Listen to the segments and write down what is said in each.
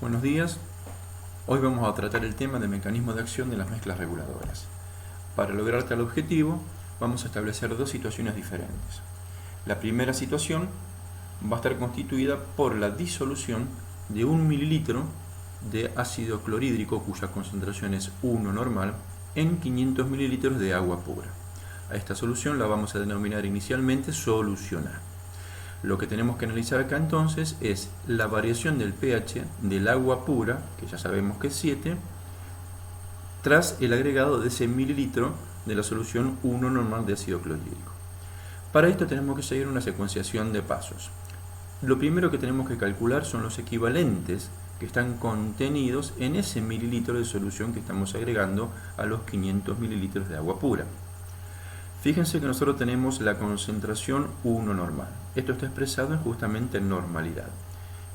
Buenos días, hoy vamos a tratar el tema de mecanismo de acción de las mezclas reguladoras. Para lograr tal objetivo, vamos a establecer dos situaciones diferentes. La primera situación va a estar constituida por la disolución de 1 mililitro de ácido clorhídrico, cuya concentración es 1 normal, en 500 mililitros de agua pura. A esta solución la vamos a denominar inicialmente solución A. Lo que tenemos que analizar acá entonces es la variación del pH del agua pura, que ya sabemos que es 7, tras el agregado de ese mililitro de la solución 1 normal de ácido clorhídrico. Para esto tenemos que seguir una secuenciación de pasos. Lo primero que tenemos que calcular son los equivalentes que están contenidos en ese mililitro de solución que estamos agregando a los 500 mililitros de agua pura. Fíjense que nosotros tenemos la concentración 1 normal. Esto está expresado justamente en normalidad.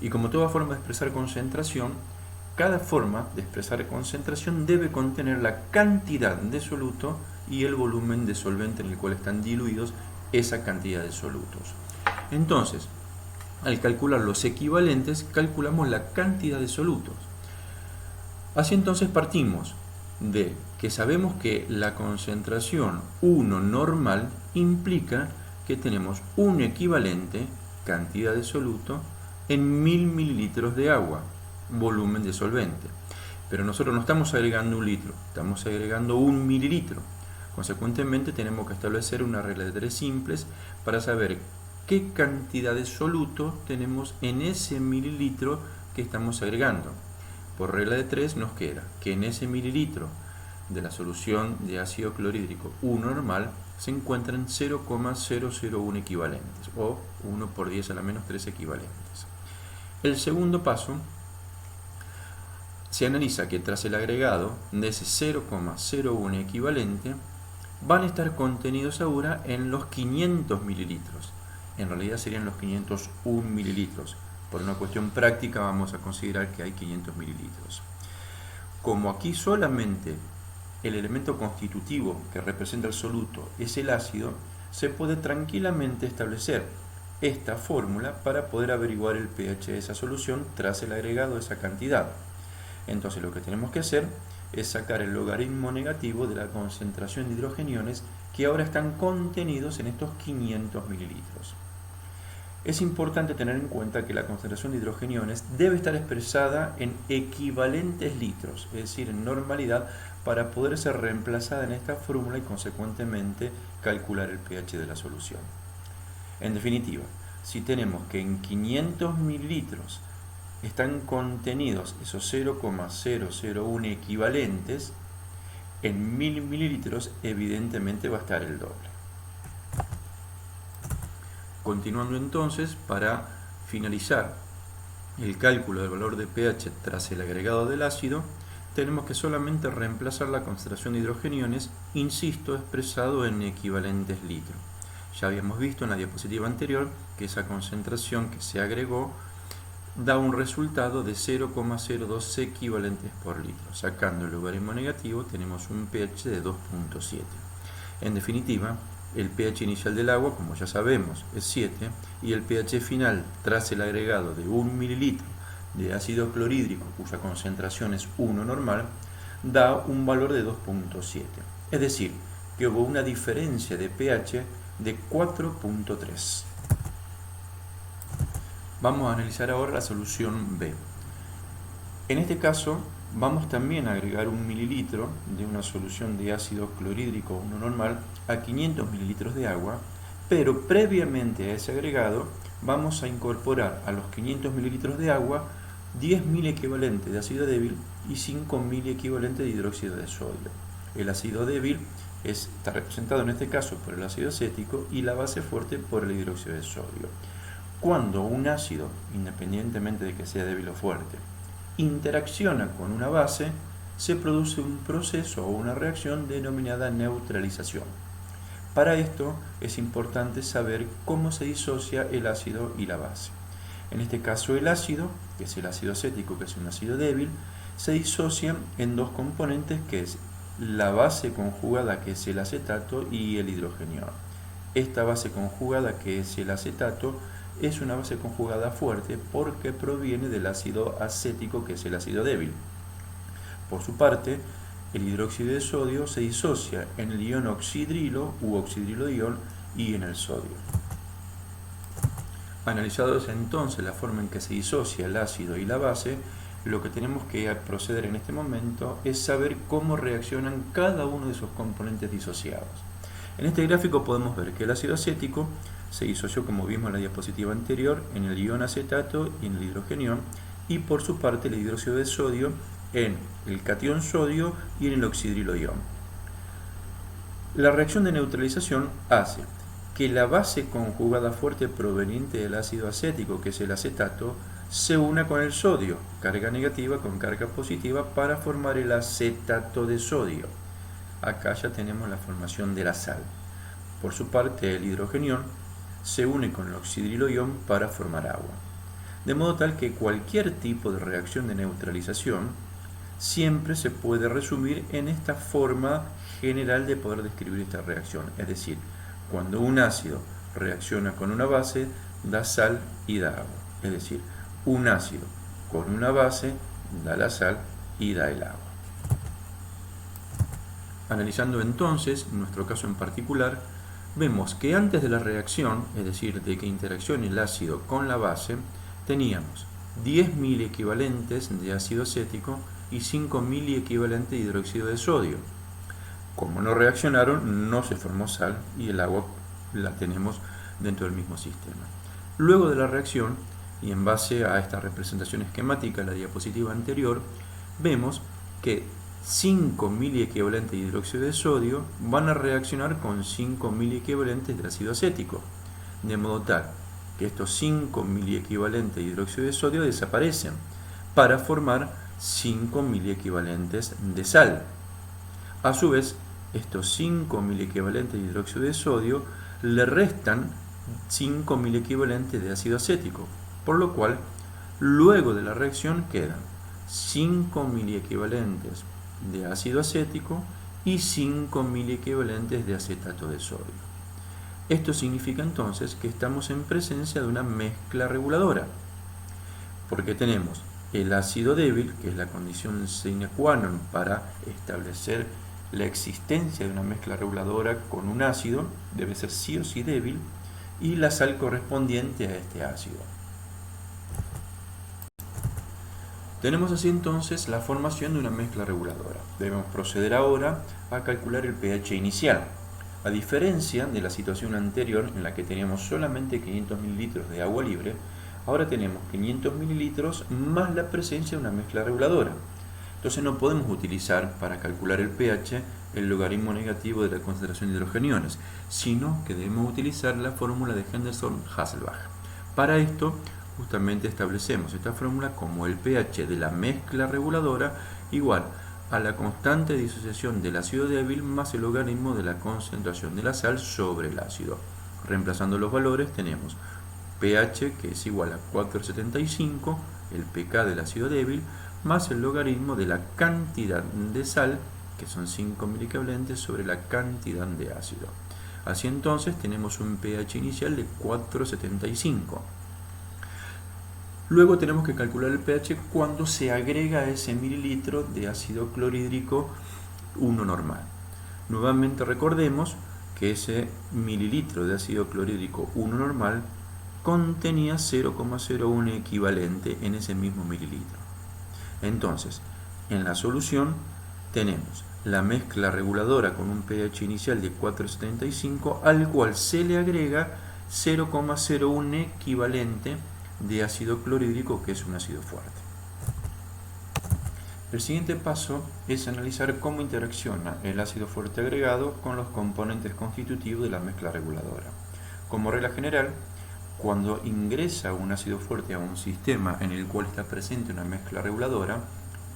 Y como toda forma de expresar concentración, cada forma de expresar concentración debe contener la cantidad de soluto y el volumen de solvente en el cual están diluidos esa cantidad de solutos. Entonces, al calcular los equivalentes, calculamos la cantidad de solutos. Así entonces partimos de que sabemos que la concentración 1 normal implica que tenemos un equivalente, cantidad de soluto, en 1000 mililitros de agua, volumen de solvente. Pero nosotros no estamos agregando 1 litro, estamos agregando 1 mililitro. Consecuentemente tenemos que establecer una regla de 3 simples para saber qué cantidad de soluto tenemos en ese mililitro que estamos agregando. Por regla de 3 nos queda que en ese mililitro de la solución de ácido clorhídrico 1 normal se encuentran 0,001 equivalentes, o 1 por 10 a la menos 3 equivalentes. El segundo paso se analiza que tras el agregado de ese 0,01 equivalente van a estar contenidos ahora en los 500 mililitros. En realidad serían los 501 mililitros. Por una cuestión práctica vamos a considerar que hay 500 mililitros. Como aquí solamente el elemento constitutivo que representa el soluto es el ácido, se puede tranquilamente establecer esta fórmula para poder averiguar el pH de esa solución tras el agregado de esa cantidad. Entonces lo que tenemos que hacer es sacar el logaritmo negativo de la concentración de hidrogeniones que ahora están contenidos en estos 500 mililitros. Es importante tener en cuenta que la concentración de hidrogeniones debe estar expresada en equivalentes litros, es decir, en normalidad, para poder ser reemplazada en esta fórmula y consecuentemente calcular el pH de la solución. En definitiva, si tenemos que en 500 mililitros están contenidos esos 0,001 equivalentes, en 1000 mililitros evidentemente va a estar el doble. Continuando entonces, para finalizar el cálculo del valor de pH tras el agregado del ácido, tenemos que solamente reemplazar la concentración de hidrogeniones, insisto, expresado en equivalentes litros. Ya habíamos visto en la diapositiva anterior que esa concentración que se agregó da un resultado de 0,02 equivalentes por litro. Sacando el logaritmo negativo tenemos un pH de 2.7. En definitiva, el pH inicial del agua, como ya sabemos, es 7 y el pH final tras el agregado de 1 mililitro de ácido clorhídrico, cuya concentración es 1 normal, da un valor de 2.7. Es decir, que hubo una diferencia de pH de 4.3. Vamos a analizar ahora la solución B. En este caso, vamos también a agregar 1 mililitro de una solución de ácido clorhídrico 1 normal a 500 mililitros de agua, pero previamente a ese agregado vamos a incorporar a los 500 mililitros de agua 10.000 equivalentes de ácido débil y 5.000 equivalentes de hidróxido de sodio. El ácido débil está representado en este caso por el ácido acético y la base fuerte por el hidróxido de sodio. Cuando un ácido, independientemente de que sea débil o fuerte, interacciona con una base, se produce un proceso o una reacción denominada neutralización. Para esto es importante saber cómo se disocia el ácido y la base. En este caso el ácido, que es el ácido acético, que es un ácido débil, se disocia en dos componentes, que es la base conjugada, que es el acetato, y el hidrogenión. Esta base conjugada, que es el acetato, es una base conjugada fuerte porque proviene del ácido acético, que es el ácido débil. Por su parte, el hidróxido de sodio se disocia en el ion oxidrilo u oxidrilo de ion y en el sodio. Analizados entonces la forma en que se disocia el ácido y la base, lo que tenemos que proceder en este momento es saber cómo reaccionan cada uno de esos componentes disociados. En este gráfico podemos ver que el ácido acético se disoció, como vimos en la diapositiva anterior, en el ion acetato y en el hidrogenión, y por su parte el hidróxido de sodio en el catión sodio y en el oxidrilo ion. La reacción de neutralización hace que la base conjugada fuerte proveniente del ácido acético, que es el acetato, se una con el sodio, carga negativa con carga positiva, para formar el acetato de sodio. Acá ya tenemos la formación de la sal. Por su parte, el hidrogenión se une con el oxidrilo ion para formar agua. De modo tal que cualquier tipo de reacción de neutralización siempre se puede resumir en esta forma general de poder describir esta reacción. Es decir, cuando un ácido reacciona con una base, da sal y da agua. Es decir, un ácido con una base da la sal y da el agua. Analizando entonces nuestro caso en particular, vemos que antes de la reacción, es decir, de que interaccione el ácido con la base, teníamos 10 miliequivalentes de ácido acético y 5 miliequivalentes de hidróxido de sodio. Como no reaccionaron, no se formó sal y el agua la tenemos dentro del mismo sistema. Luego de la reacción, y en base a esta representación esquemática de la diapositiva anterior, vemos que 5 miliequivalentes de hidróxido de sodio van a reaccionar con 5 miliequivalentes de ácido acético, de modo tal que estos 5 miliequivalentes de hidróxido de sodio desaparecen para formar 5 miliequivalentes de sal. A su vez, estos 5 miliequivalentes de hidróxido de sodio le restan 5 miliequivalentes de ácido acético, por lo cual, luego de la reacción quedan 5 miliequivalentes de ácido acético y 5 miliequivalentes de acetato de sodio. Esto significa entonces que estamos en presencia de una mezcla reguladora, porque tenemos el ácido débil, que es la condición sine qua non para establecer la existencia de una mezcla reguladora con un ácido, debe ser sí o sí débil, y la sal correspondiente a este ácido. Tenemos así entonces la formación de una mezcla reguladora. Debemos proceder ahora a calcular el pH inicial. A diferencia de la situación anterior en la que teníamos solamente 500 mililitros de agua libre, ahora tenemos 500 mililitros más la presencia de una mezcla reguladora. Entonces no podemos utilizar para calcular el pH el logaritmo negativo de la concentración de hidrogeniones, sino que debemos utilizar la fórmula de Henderson-Hasselbalch. Para esto, justamente establecemos esta fórmula como el pH de la mezcla reguladora igual a la constante de disociación del ácido débil más el logaritmo de la concentración de la sal sobre el ácido. Reemplazando los valores tenemos pH, que es igual a 4,75, el pK del ácido débil, más el logaritmo de la cantidad de sal, que son 5 miliequivalentes, sobre la cantidad de ácido. Así entonces tenemos un pH inicial de 4,75. Luego tenemos que calcular el pH cuando se agrega ese mililitro de ácido clorhídrico 1 normal. Nuevamente recordemos que ese mililitro de ácido clorhídrico 1 normal contenía 0,01 equivalente en ese mismo mililitro. Entonces, en la solución tenemos la mezcla reguladora con un pH inicial de 4,75 al cual se le agrega 0,01 equivalente de ácido clorhídrico, que es un ácido fuerte. El siguiente paso es analizar cómo interacciona el ácido fuerte agregado con los componentes constitutivos de la mezcla reguladora. Como regla general, cuando ingresa un ácido fuerte a un sistema en el cual está presente una mezcla reguladora,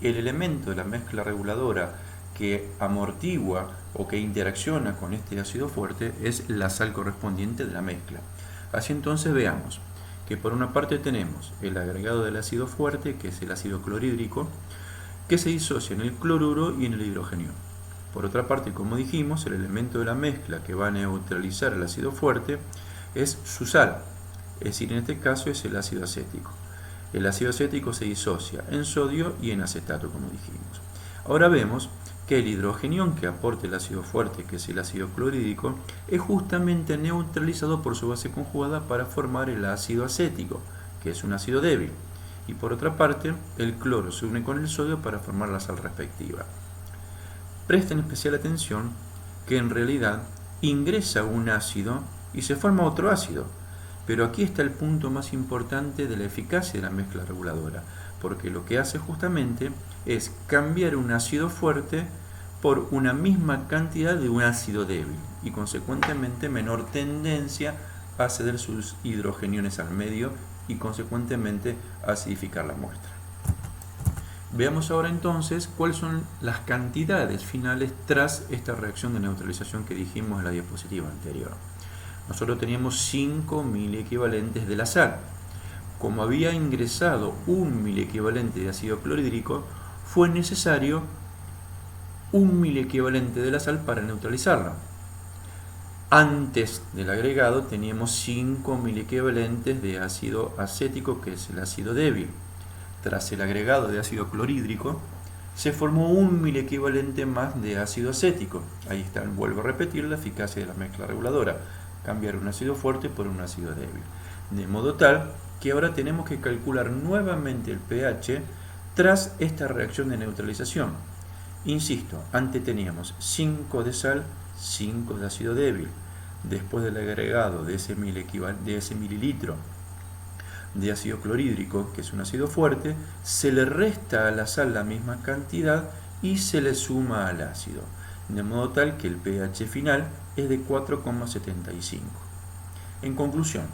el elemento de la mezcla reguladora que amortigua o que interacciona con este ácido fuerte es la sal correspondiente de la mezcla. Así entonces veamos que por una parte tenemos el agregado del ácido fuerte, que es el ácido clorhídrico, que se disocia en el cloruro y en el hidrógeno. Por otra parte, como dijimos, el elemento de la mezcla que va a neutralizar el ácido fuerte es su sal, es decir, en este caso es el ácido acético. El ácido acético se disocia en sodio y en acetato, como dijimos. Ahora vemos que el hidrogenión que aporta el ácido fuerte, que es el ácido clorhídrico, es justamente neutralizado por su base conjugada para formar el ácido acético, que es un ácido débil. Y por otra parte, el cloro se une con el sodio para formar la sal respectiva. Presten especial atención que en realidad ingresa un ácido y se forma otro ácido. Pero aquí está el punto más importante de la eficacia de la mezcla reguladora, porque lo que hace justamente es cambiar un ácido fuerte por una misma cantidad de un ácido débil y consecuentemente menor tendencia a ceder sus hidrogeniones al medio y consecuentemente acidificar la muestra. Veamos ahora entonces cuáles son las cantidades finales tras esta reacción de neutralización que dijimos en la diapositiva anterior. Nosotros teníamos 5 miliequivalentes de la sal. Como había ingresado 1 miliequivalente de ácido clorhídrico, fue necesario 1 miliequivalente de la sal para neutralizarla. Antes del agregado teníamos 5 miliequivalentes de ácido acético, que es el ácido débil. Tras el agregado de ácido clorhídrico, se formó 1 miliequivalente más de ácido acético. Ahí está, vuelvo a repetir la eficacia de la mezcla reguladora. Cambiar un ácido fuerte por un ácido débil. De modo tal que ahora tenemos que calcular nuevamente el pH tras esta reacción de neutralización. Insisto, antes teníamos 5 de sal, 5 de ácido débil. Después del agregado de ese mililitro de ácido clorhídrico, que es un ácido fuerte, se le resta a la sal la misma cantidad y se le suma al ácido, de modo tal que el pH final es de 4,75. En conclusión,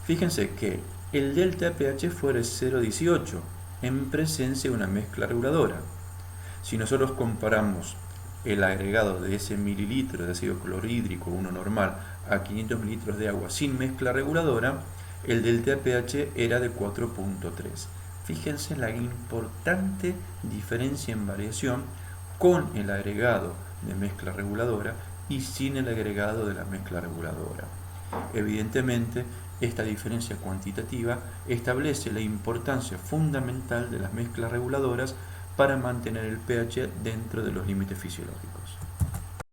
fíjense que el delta pH fue de 0,18 en presencia de una mezcla reguladora. Si nosotros comparamos el agregado de ese mililitro de ácido clorhídrico, uno normal, a 500 mililitros de agua sin mezcla reguladora, el delta pH era de 4,3. Fíjense la importante diferencia en variación con el agregado de mezcla reguladora y sin el agregado de la mezcla reguladora. Evidentemente, esta diferencia cuantitativa establece la importancia fundamental de las mezclas reguladoras para mantener el pH dentro de los límites fisiológicos.